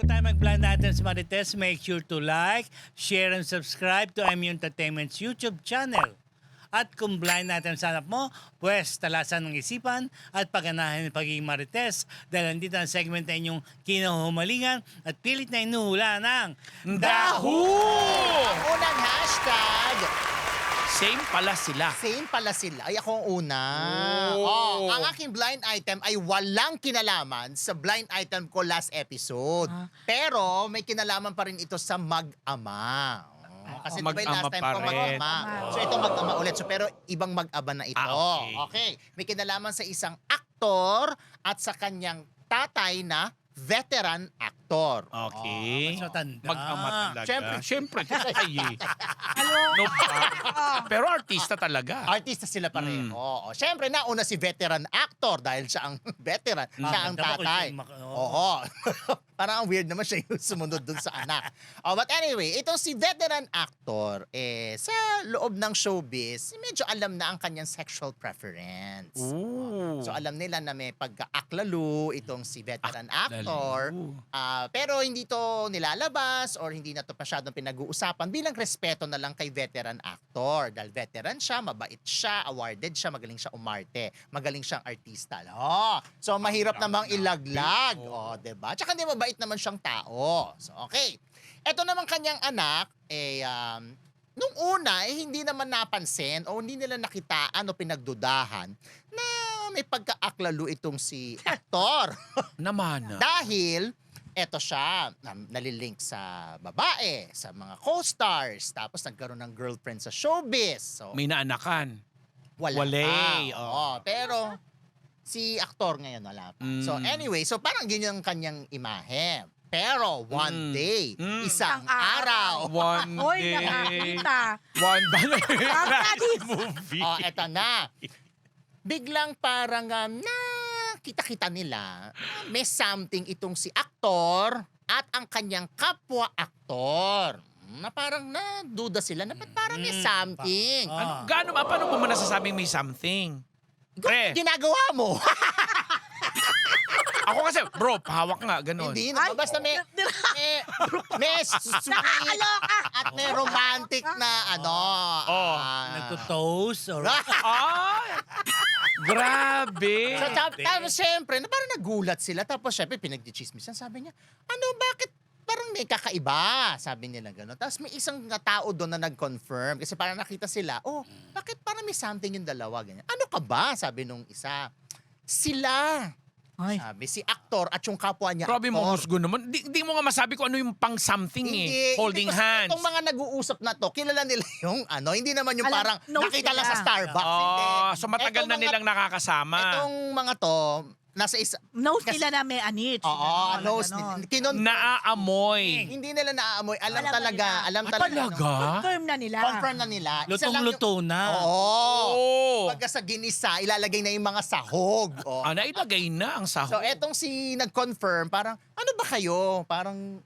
tayo mag-blind natin sa Marites, make sure to like, share, and subscribe to MU Entertainment's YouTube channel. At kung blind natin sa hanap mo, pues talasan ng isipan at pagganahan ng pagiging Marites dahil nandito ang segment na inyong kinahumalingan at pilit na inuhula ng Dahu! Ang unang hashtag, Same pala sila. same pala sila. Ay, ako ang una. Oh. Ang aking blind item ay walang kinalaman sa blind item ko last episode. Pero may kinalaman pa rin ito sa mag-ama. Kasi diba yung Mag-ama last time pa ko rin. mag-ama. So ito mag-ama ulit. So, pero ibang mag-ama na ito. Okay. May kinalaman sa isang aktor at sa kanyang tatay na veteran actor. Okay. mas matanda. Mag-ama talaga. Siyempre. Siyempre. No problem. Pero artista talaga. Artista sila pareho. Oo. Siyempre, nauna si veteran actor dahil siya ang veteran. Siya ang Dapat tatay. siya yung Oo. Parang ang weird naman siya yung sumunod dun sa anak. But anyway, itong si veteran actor, sa loob ng showbiz, medyo alam na ang kanyang sexual preference. Ooh. So alam nila na may pagka-aklalo itong si veteran actor. Aklalo. Pero hindi to nilalabas or hindi na to masyadong pinag-uusapan bilang respeto na lang kay veteran actor. Dahil veteran siya, mabait siya, awarded siya, magaling siya umarte, magaling siyang artista. So mahirap namang ilaglag. Diba? Tsaka hindi mabait naman siyang tao. So okay. Ito naman kanyang anak, nung una, hindi naman napansin o hindi nila nakitaan o pinagdudahan na may pagka-aklalo itong si aktor. Naman. Dahil, eto siya, nalilink sa babae, sa mga co-stars, tapos nagkaroon ng girlfriend sa showbiz. So, May naanakan. wala Walay, pa. oo. Oo, pero, si aktor ngayon wala pa. So anyway, so parang ganyan ang kanyang imahe. Pero one day, isang araw, One Hoy, day. nakakita. One day. Nakakadis. Movie. eto na. Biglang parang kita-kita nila, may something itong si aktor at ang kanyang kapwa-aktor. Na parang naduda sila na ba't parang may something. Gaano ba? Paano mo nasasabing may something? Pre, Ginagawa mo. ako kasi, bro, pahawak nga, ganun. Hindi naman. Basta may sweet at may romantic na Nagtutoast or... Ay! Grabe! So, tapos syempre, parang nagulat sila. Tapos syempre, pinagdichismisan. Sabi niya, bakit parang may kakaiba? Sabi nila gano'n. Tapos may isang tao doon na nag-confirm. Kasi parang nakita sila, bakit parang may something yung dalawa? Ganyan. Ano ka ba? Sabi nung isa. Sila. Ay. Sabi, si aktor at yung kapwa niya Grabe mo, aktor. husgo naman. Di mo nga masabi kung ano yung pang something Holding kasi hands. Itong mga nag-uusap na to, kilala nila yung hindi naman yung Alam, parang knows nakita lang nila. sa Starbucks. Hindi. So matagal Itong na mga- nilang nakakasama. Itong mga to, nasa isa... Knows kasi- nila na may anit. Oo, knows. Naaamoy. Hindi nila naaamoy. Alam Alam talaga. nila. Alam Ah, talaga. talaga? Confirm na nila. Confirm na nila. Isa lang yung- Lutong-luto na. Oo. Oh. Pagka sa ginisa, ilalagay na yung mga sahog. Oh. Nailagay na ang sahog. So, etong si nag-confirm, parang, ano ba kayo? Parang,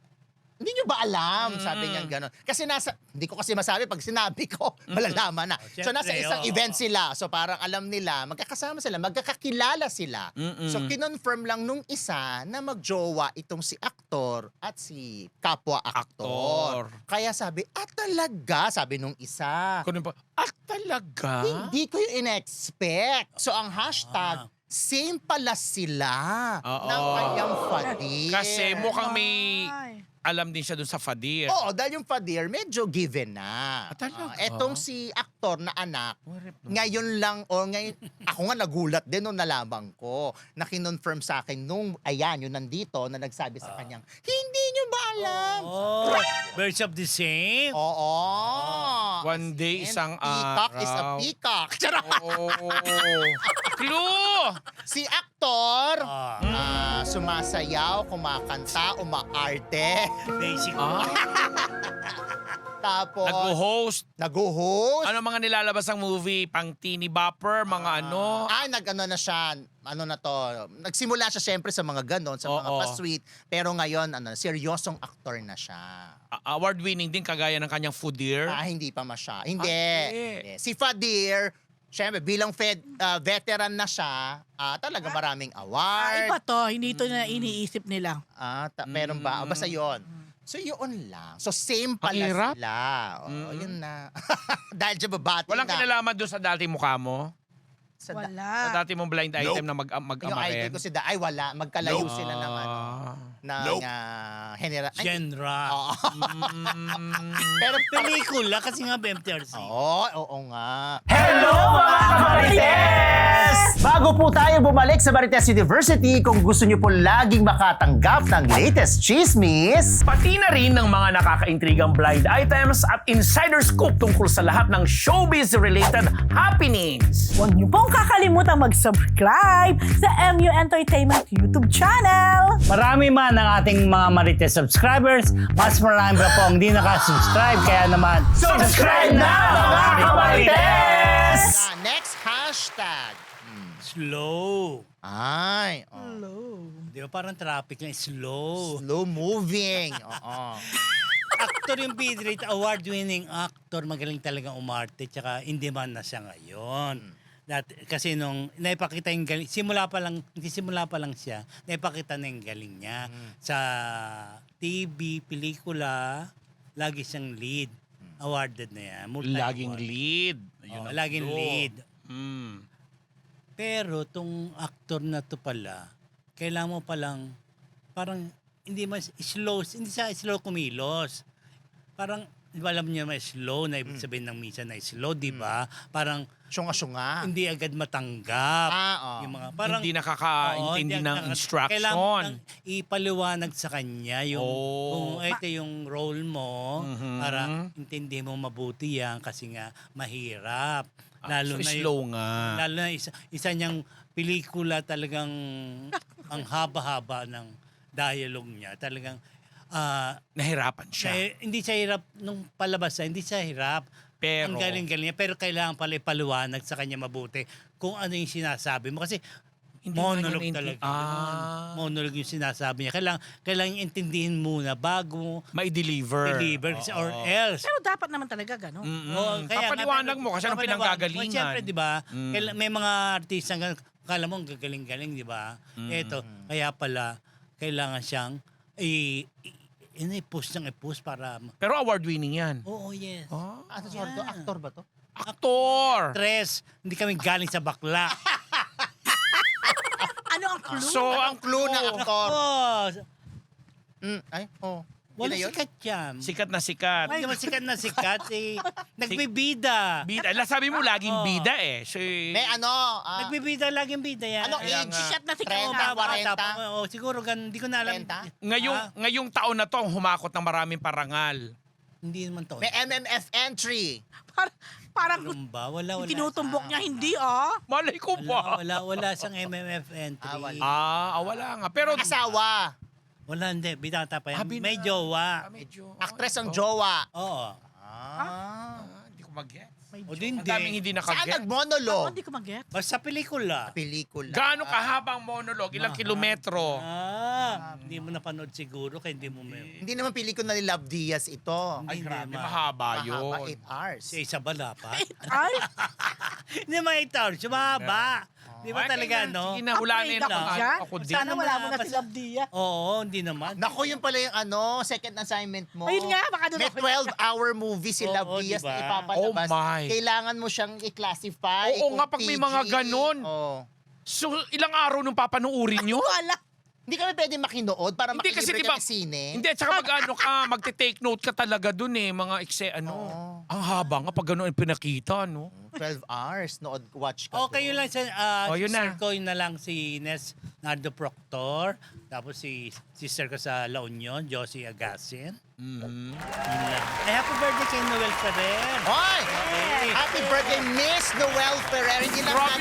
hindi nyo ba alam? Sabi niya gano'n. Kasi hindi ko kasi masabi, pag sinabi ko, malalaman na. So, nasa Siyempre, isang oo. event sila. So, parang alam nila, magkakasama sila, magkakakilala sila. So, kinonfirm lang nung isa na magjowa itong si aktor at si kapwa-aktor. Aktor. Kaya sabi, talaga? Sabi nung isa. Kunin pa, talaga? Hindi ko yung in-expect. So, ang hashtag, same pala sila Oo. ng kanyang fadir. Kasi mukhang may Ay. alam din siya dun sa Fadir. Oo, dahil yung fadir, medyo given na. Talaga? Etong si aktor na anak, ngayon lang, ako nga nagulat din nung nalaman ko, na kinonfirm sa akin nung, yung nandito, na nagsabi sa kanyang, hindi nyo ba alam? Oh, birds of the same. Oo. One day, And isang peacock is a araw. peacock. Charot. Oh. Clue! Si aktor, Ah. sumasayaw, kumakanta, umaarte. Basic. Tapos, Nag-host. nag-host. Ano mga nilalabas ng movie? Pang teeny bopper, mga ano? Nag-ano na siya, nagsimula siya syempre sa mga ganon, sa mga Oo. pa-sweet. Pero ngayon, seryosong aktor na siya. Award-winning din kagaya ng kanyang Fadir. Hindi pa masya. Hindi. Hindi. Hindi. Si Fadir, Siyempre, bilang veteran na siya, talaga maraming award. Iba to, hindi to na iniisip nila. Meron ba? Basta yun. So, yun lang. So, same pala Ang hirap. sila. Yun na. Dahil dyan babati Walang na. kinalaman doon sa dati mukha mo? Sa Sa Wala. dati mong blind item na yung mag-ama idol rin? ko ay wala. Magkalayo sila ng Genre. Oo. Pero pelikula kasi nga BMTRC. Oo nga. Hello mga Marites! Bago po tayo bumalik sa Marites University, kung gusto niyo po laging makatanggap ng latest chismis, pati na rin ng mga nakakaintrigang blind items at insider scoop tungkol sa lahat ng showbiz-related happenings. Huwag niyo pong kakalimutan mag-subscribe sa MU Entertainment YouTube channel. Marami man ang ating mga Marites subscribers, mas marami pa po ang hindi nakasubscribe. Kaya naman, Subscribe na mga Marites! Next hashtag. slow. Ay. Di ba parang traffic lang, slow. Slow moving. Oo. Actor yung Bidrate, award-winning actor, magaling talagang umarte, tsaka in demand na siya ngayon. Kasi nung naipakita yung galing, simula pa lang siya, naipakita na yung galing niya. Sa TV, pelikula, lagi siyang lead. Awarded na yan. Laging lead. Oh, laging lead. Mm. Pero tong actor na to pala, kailangan mo palang, parang hindi siya slow kumilos. Parang, di ba alam niya may slow, na ibig sabihin ng misa na slow, di ba? Parang, Syunga-syunga. hindi agad matanggap. Yung mga, parang, Hindi nakakaintindi ng instruction. Kailangan ipaliwanag sa kanya yung, Oh. kung ito yung role mo, Mhm. para intindi mo mabuti yan kasi nga mahirap. So slow nga. Lalo na isa niyang pelikula talagang ang haba-haba ng dialogue niya. Talagang Nahirapan siya. hindi siya hirap nung palabas siya, hindi siya hirap. Pero, Ang galing-galing niya, pero kailangan pala ipaliwanag sa kanya mabuti kung ano yung sinasabi mo. Kasi Hindi monologue nga niya talaga. yun. Monologue yung sinasabi niya. Kailangan niya intindihin muna bago mai-deliver. deliver or else. Pero dapat naman talaga gano'n. Oo, kaya nga, Papaliwanag pero- mo kasi anong papaliwanag. pinanggagalingan. Siyempre, di ba? May mga artista nga, kala mo ang gagaling-galing, di ba? Ito, kaya pala, kailangan siyang i-push ng i-push para... Pero award-winning yan. Oo, yes. Sorry, actor ba to? Actor! Tres, hindi kami galing sa bakla. Ano ang clue? So, ang Clue na actor. Oo. Wala Yun na yun? sikat yan. sikat na sikat. Hindi naman sikat na sikat. Nagbibida. Bida. Sabi mo laging Oo. bida eh. So, May Nagbibida, laging bida yan. anong Kaya age? nga. Sikat na sikat 30, na. 40? Siguro ganun. Hindi ko na alam. 30? ngayong taon na to ang humakot ng maraming parangal. Hindi naman to. May MMF entry. Parang Meron ba? Wala. tinutumbok niya, hindi Malay ko ba? Wala siyang MMF entry. Wala nga. Pero, Asawa. Wala, hindi. Bidata pa yan. Bina- May jowa. medyo, Actress ang jowa. Oo. Hindi ko mag-get. O Ang daming hindi. hindi Saan nakaget. nagmonolog? Hindi ko mag-get. Basta pelikula. Pelikula. Gaano kahabang monolog? Ilang kilometro? Hindi mo napanood siguro kaya hindi mo Hindi naman pelikula ni Love Diaz ito. Ay, Hindi grabe. naman. Mahaba Mahaba, yun. 8 hours. Si Isabel pa. Ay, Hindi naman ito. Sumaba. Di ba Ay, talaga, kaya, no? Sige na, hulaan afraid na ako dyan. ako din. Sana wala mo na Basta- si Love Dia. Oo, hindi naman. Nako, yun pala yung second assignment mo. Ayun nga, baka doon May ako- 12-hour movie si Oo, Love Diaz diba? na ipapalabas. Oh my. Kailangan mo siyang i-classify. Oo kung nga, pag may mga PG. ganon. Oo. So, ilang araw nung papanuurin nyo? Wala. Hindi kami pwede makinood para Hindi kasi makilibre diba, ka ng sine. Hindi, at saka magte-take note ka talaga dun eh, mga Oo. Ang haba nga pag gano'n pinakita, no? 12 hours, watch ka. Okay, yun doon. lang sa Yun sister na. ko, yun na lang si Nes Nardo Proctor. Tapos si sister ko sa La Union, Josie Agasin. Yun lang. Ay, happy birthday kay Noel Ferrer. Hoy! Okay. Happy birthday, Miss Noel Ferrer. Grabe naman.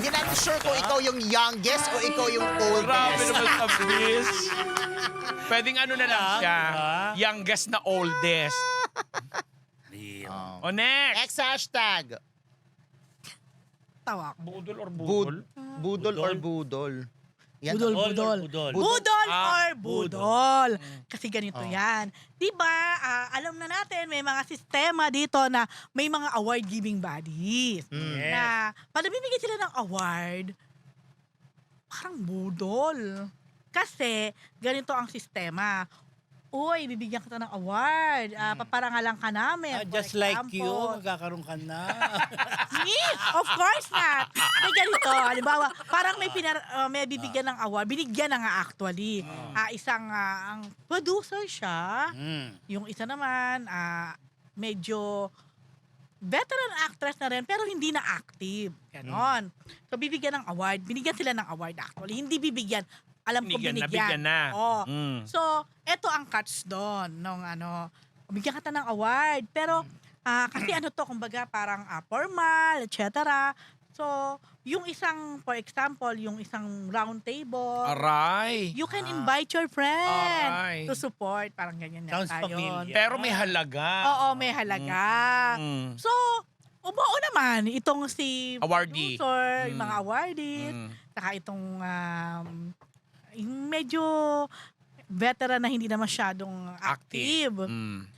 Hindi natin sure kung ikaw yung youngest o ikaw yung Grabe oldest. naman sa bis. Pwedeng ano na lang siya, diba? youngest na oldest. Yun. O next! Next hashtag. Tawa ko. Budol or Budol or budol? Yan. Budol, Budol budol. or budol? Budol Ah, or budol. Mm. Kasi ganito Oh. yan. Diba, alam na natin, may mga sistema dito na may mga award-giving bodies. Mm. Yes. Na pag nabibigyan sila ng award, parang budol. Kasi ganito ang sistema. Uy, bibigyan kita ng award. Paparangalan ka namin. For Just like you, example. magkakaroon ka na. Me? Of course not. May ganito, halimbawa, parang may bibigyan ng award. Binigyan na nga actually. Isang, ang producer siya. Mm. Yung isa naman, medyo veteran actress na rin, pero hindi na active. Ganon. So, bibigyan ng award. Binigyan sila ng award actually. Hindi bibigyan. Alam ko binigyan. Nabigyan na. Oo. Mm. So, eto ang catch doon nung bigyan ka ng award. Pero, kasi kumbaga parang formal, etc. So, yung isang, for example, yung isang round table, Aray. you can invite your friend Aray. to support. Parang ganyan Sounds yata yun. familiar. Pero may halaga. Oo, may halaga. Mm. So, umuo naman itong si Awardee. producer, yung Mm. mga awardees, Mm. saka itong yung medyo veteran na hindi na masyadong active. Mm.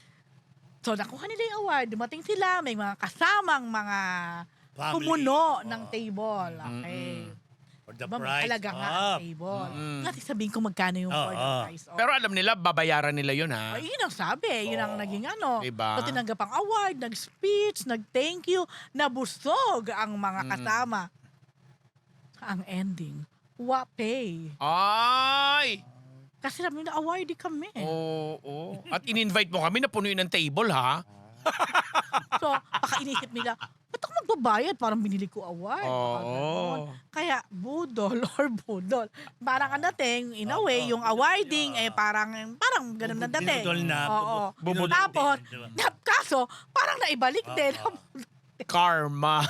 So, nakuha nila yung award. Dumating sila, may mga kasamang mga Family. kumuno ng Oo. table. Okay. For the Diba, may price halaga nga up. ang table. Mm. Kasi sabihin ko magkano yung for the Oo. price of. Pero alam nila, babayaran nila yun, ha? Ay, yun ang sabi. Yun ang naging Diba? So, tinanggap ang award, nag-speech, nag-thank you, nabusog ang mga kasama. Ang ending, wapay. Ay! Kasi sabi nila, awardee kami. Oo. At in-invite mo kami na punuin ng table, ha? So, baka inisip nila, ba't ako magbabayad? Parang binili ko award. Baka ganon. Oo. Kaya, budol or budol. Parang ang dating, in a way, yung awarding, parang ganun na dating. Binudol na. Oo. Binudol Tapos, din, diba? kaso, parang naibalik din. Karma.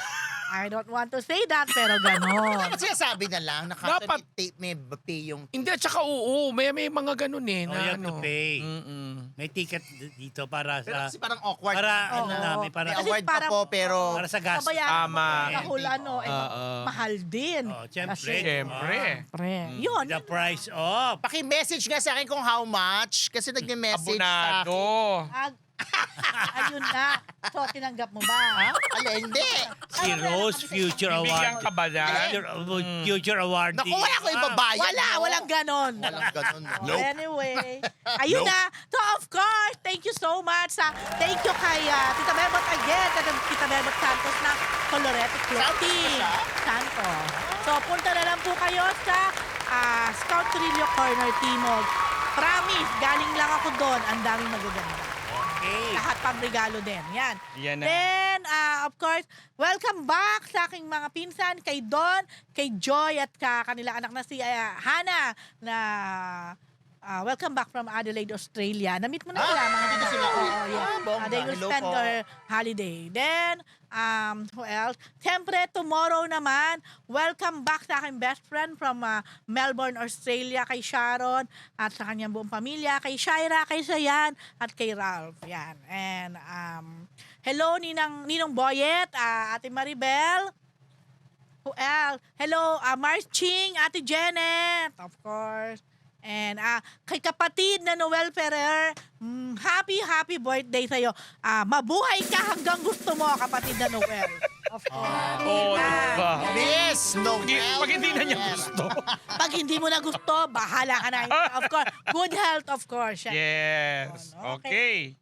I don't want to say that, pero ganon. Kasi sabi na lang, Dapat- may pay yung... Hindi, at saka oo. May mga ganun eh. Oh, Na, you have to pay. Mm-mm. May ticket dito para Pero sa... kasi parang awkward. Para, Oo. may May para... Kasi award parang- pa po, pero... Para sa gas. Kabayaran Tama. mo dahil Oo. mahal din. Oh, siyempre. Kasi, Siyempre. Siyempre. Yun. The price of... Paki-message nga sa akin kung how much. Kasi nagme-message sa Abonado. akin. Ayun na. So, tinanggap mo ba? Ala, hindi. Si Rose Future Bibigyan Award. ka ba dyan? Future Award. Naku, wala ko ibabayad. Wala, no? walang ganon. Walang ganun. Anyway, ayun na. So, of course, thank you so much. Thank you kay Tita Bebot again. Tita Bebot Santos na Colorete Clothing. Santos. So, punta na lang po kayo sa Scout Trillo Corner Timog. Promise, galing lang ako doon. Ang daming magaganda. Okay. Lahat pang regalo din. Yan. Yan na. Then, of course, welcome back sa aking mga pinsan, kay Don, kay Joy, at kanila anak na si Hannah, na welcome back from Adelaide, Australia. Na-meet mo na sila, mga nandito anak. sila ulit. Oo, yeah. Bongga. They will Hello spend po. their holiday. Then, who else? Siyempre, tomorrow naman, welcome back sa aking best friend from Melbourne, Australia, kay Sharon, at sa kanyang buong pamilya, kay Shaira, kay Sayan, at kay Ralph. Yan. And, hello, Ninong Boyet, Ate Maribel. Who else? Hello, Mars Ching, Ate Janet, of course. And kay kapatid na Noel Ferrer, happy birthday sa'yo. Mabuhay ka hanggang gusto mo, kapatid na Noel. Of course. Oo, Yan. diba? Miss, no Pag hindi na niya gusto. Pag hindi mo na gusto, bahala ka na. Of course. Good health, of course. Yan. Yes. Okay.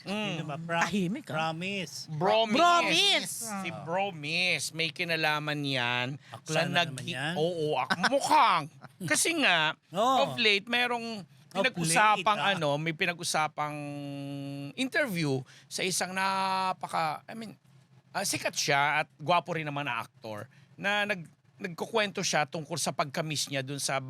Sino ba? Tahimik, Promise. Bromis. Bromis. Si Bromis. May kinalaman yan. Akla na naman yan. Oo, mukhang. Kasi nga, Oo. of late, merong Of pinag-usapang late, may pinag-usapang interview sa isang sikat siya at gwapo rin naman na aktor na nagkukwento siya tungkol sa pagka-miss niya dun sa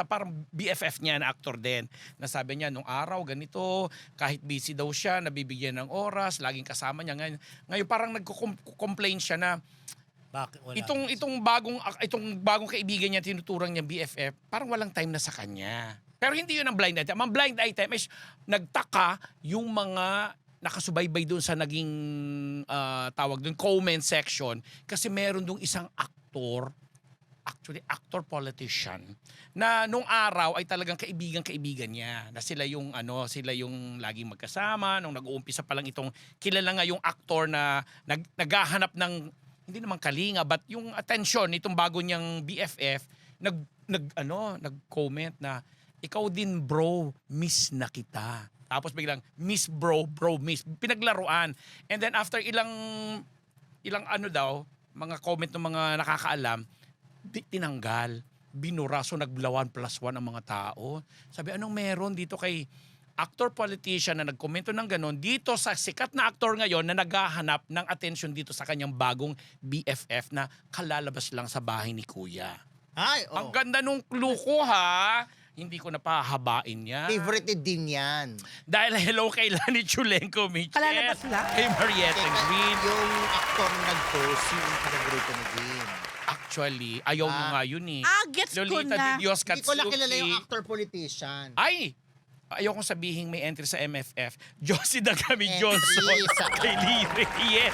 parang BFF niya na aktor din. Na sabi niya, nung araw, ganito, kahit busy daw siya, nabibigyan ng oras, laging kasama niya. Ngayon parang nagko-complain siya na Bakit wala? itong bagong kaibigan niya, tinuturang niya BFF, parang walang time na sa kanya. Pero hindi yun ang blind item. Ang blind item is nagtaka yung mga nakasubaybay doon sa naging tawag doon, comment section, kasi meron doon isang aktor actually actor-politician na nung araw ay talagang kaibigan-kaibigan niya. Na sila yung sila yung laging magkasama nung nag-uumpisa pa lang itong kilala nga yung aktor na naghahanap ng hindi naman kalinga but yung attention nitong bago niyang BFF nag-comment na ikaw din bro, miss na kita. Tapos biglang miss bro, miss. Pinaglaruan. And then after ilang mga comment ng mga nakakaalam, tinanggal, binura, so naglawan +1 ang mga tao. Sabi, anong meron dito kay actor-politician na nagkomento ng ganon dito sa sikat na aktor ngayon na naghahanap ng attention dito sa kanyang bagong BFF na kalalabas lang sa bahay ni Kuya. Ay, Ang ganda nung clue ko ha. Hindi ko napahabain yan. Favorite din yan. Dahil hello kay Lani Chulenko, Michelle. Kalalabas lang? Kay Marietta Teka, Green. yung actor na nag-post, yung kapaborito ni Green. Actually, ayaw mo nga yun eh. Gets ko Lolita na. de Dios Hindi ko lang kilala yung Katsuki. actor-politician. Ay! Ayaw kong sabihin may entry sa MFF. Josie Dagami Entry Johnson. sa- Kay Lire. Yes.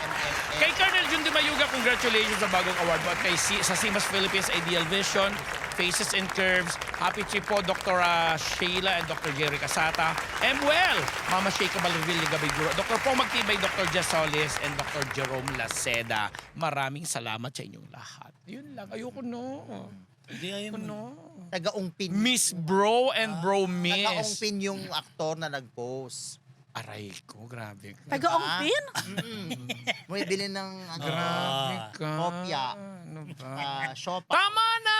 Kay Colonel Jun de Mayuga, congratulations sa bagong award mo. At kay sa Simas Philippines Ideal Vision, Faces and Curves, Happy Chipo, Dr. Sheila and Dr. Jerry Casata. And well, Mama Sheikha Balivil de Gabiguro, Dr. Pong Magtibay, Dr. Jess Solis, and Dr. Jerome Laceda. Maraming salamat sa inyong lahat. Yun lang. Ayoko no. Hindi ayaw mo. No. Taga-ungpin. Miss Bro and Bro Miss. Taga-ungpin yung aktor na nag-post. Aray ko, grabe ka. Taga-ungpin? May bilhin ng Grabe ka. kopya. Ano ba? Shoppa. Tama na!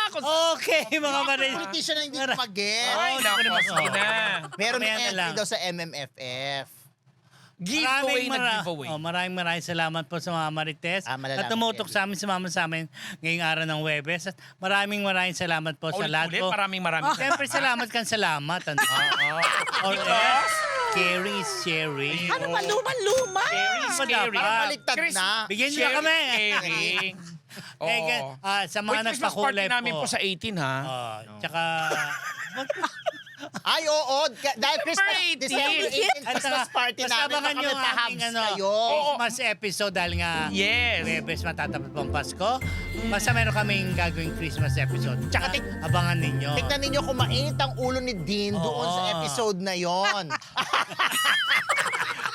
Okay, mga Maris. Politician na hindi ko mag-get. Ay, hindi ko na naku, sige masabi. na. Meron ng Mamaya na entry lang. daw sa MMFF. Giveaway na giveaway. Maraming salamat po sa mga Marites. Malalaman At tumutok ko sa amin, sumama sa amin ngayong araw ng Webes. At maraming salamat po sa lahat Ulit-ulit, po. maraming. Siyempre, salamat kang salamat. Ano? Or Because? caring is sharing. Ano ba, luma-luma? Scary, Ano ba scary. dapat? Parang baliktad Chris, na. Bigyan niyo na kami. Sharing. Oo. Sa mga Uy, Christmas party nagpakulay namin po. po sa 18 ha. Tsaka, Ay, oo. Dahil Christmas, Super December 18, At Christmas party basta namin. abangan Baka nyo may ang pahams ating kayo. Christmas episode dahil nga Yes. Webes matatapat po ang Pasko. Basta meron kaming gagawing Christmas episode. Tsaka abangan ninyo. Tignan ninyo kung mainit ang ulo ni Dean doon sa Oo. episode na yon.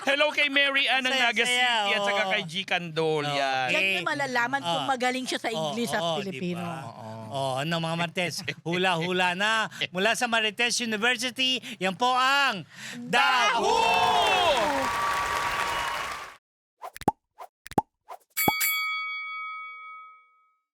Hello kay Mary Ann ng Saya, Naga saya, City at saka oo. kay G. Candol. Oo. Yan. Yan yung malalaman kung magaling siya sa English at Oo, Filipino. diba? Ano mga Marites, hula-hula na. Mula sa Marites University, yan po ang Daho!